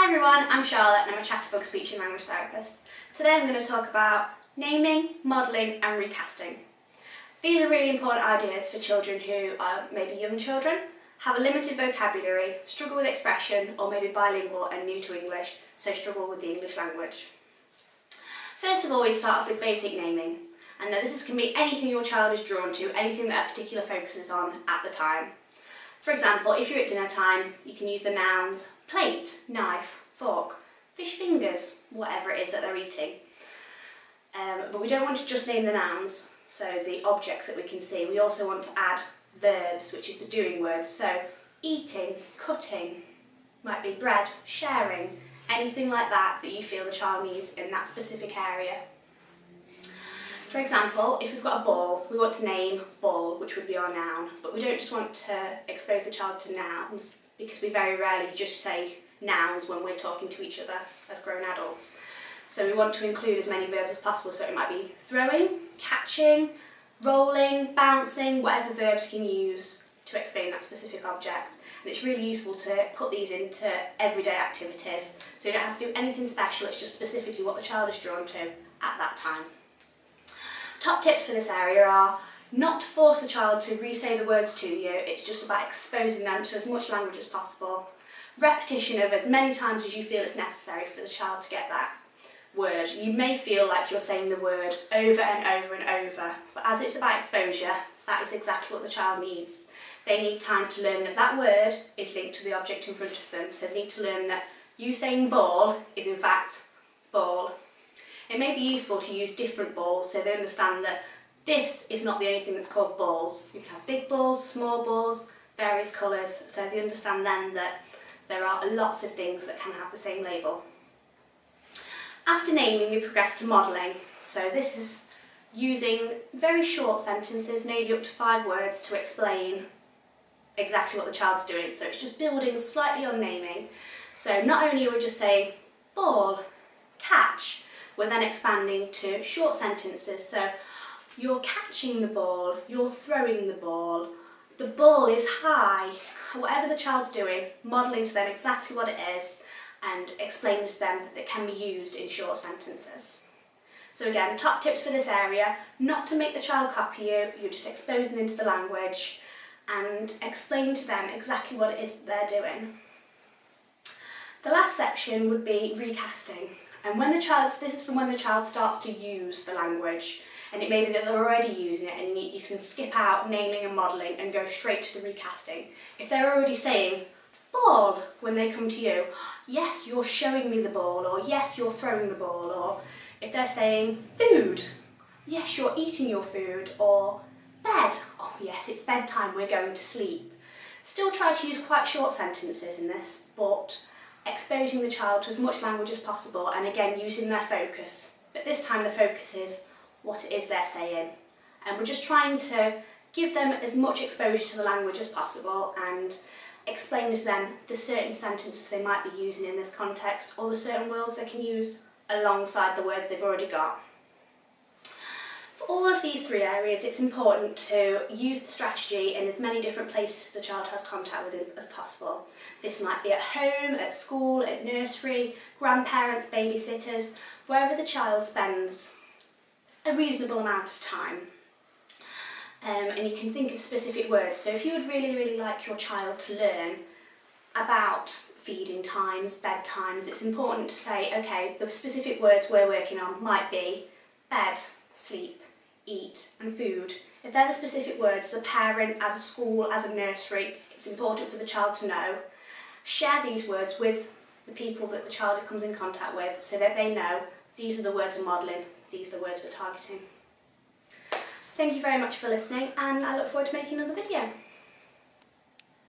Hi everyone, I'm Charlotte and I'm a ChatterBug speech and language therapist. Today I'm going to talk about naming, modelling and recasting. These are really important ideas for children who are maybe young children, have a limited vocabulary, struggle with expression or maybe bilingual and new to English, so struggle with the English language. First of all, we start off with basic naming, and this can be anything your child is drawn to, anything that a particular focuses on at the time. For example, if you're at dinner time, you can use the nouns plate, knife, fork, fish fingers, whatever it is that they're eating. But we don't want to just name the nouns, so the objects that we can see. We also want to add verbs, which is the doing words. So eating, cutting, might be bread, sharing, anything like that that you feel the child needs in that specific area. For example, if we've got a ball, we want to name ball, which would be our noun, but we don't just want to expose the child to nouns, because we very rarely just say nouns when we're talking to each other as grown adults. So we want to include as many verbs as possible, so it might be throwing, catching, rolling, bouncing, whatever verbs you can use to explain that specific object. And it's really useful to put these into everyday activities, so you don't have to do anything special, it's just specifically what the child is drawn to at that time. Top tips for this area are not to force the child to re-say the words to you, it's just about exposing them to as much language as possible. Repetition of as many times as you feel it's necessary for the child to get that word. You may feel like you're saying the word over and over and over, but as it's about exposure, that is exactly what the child needs. They need time to learn that that word is linked to the object in front of them, so they need to learn that you saying ball is in fact ball. It may be useful to use different balls so they understand that this is not the only thing that's called balls. You can have big balls, small balls, various colours, so they understand then that there are lots of things that can have the same label. After naming, we progress to modelling. So this is using very short sentences, maybe up to 5 words, to explain exactly what the child's doing. So it's just building slightly on naming. So not only are we just saying ball, catch, we're then expanding to short sentences. So you're catching the ball, you're throwing the ball is high. Whatever the child's doing, modelling to them exactly what it is and explaining to them that it can be used in short sentences. So again, top tips for this area, not to make the child copy you, you're just exposing them to the language and explain to them exactly what it is that they're doing. The last section would be recasting. And this is from when the child starts to use the language, and it may be that they're already using it and you can skip out naming and modelling and go straight to the recasting. If they're already saying ball when they come to you, yes, you're showing me the ball, or yes, you're throwing the ball, or if they're saying food, yes, you're eating your food, or bed, oh yes, it's bedtime, we're going to sleep. Still try to use quite short sentences in this, but exposing the child to as much language as possible and again using their focus. But this time the focus is what it is they're saying. And we're just trying to give them as much exposure to the language as possible and explain to them the certain sentences they might be using in this context or the certain words they can use alongside the word they've already got. For all of these 3 areas, it's important to use the strategy in as many different places the child has contact with him as possible. This might be at home, at school, at nursery, grandparents, babysitters, wherever the child spends a reasonable amount of time. And you can think of specific words. So if you would really like your child to learn about feeding times, bedtimes, it's important to say, okay, the specific words we're working on might be bed, sleep, eat and food. If they're the specific words as a parent, as a school, as a nursery, it's important for the child to know. Share these words with the people that the child comes in contact with so that they know these are the words we're modelling, these are the words we're targeting. Thank you very much for listening and I look forward to making another video.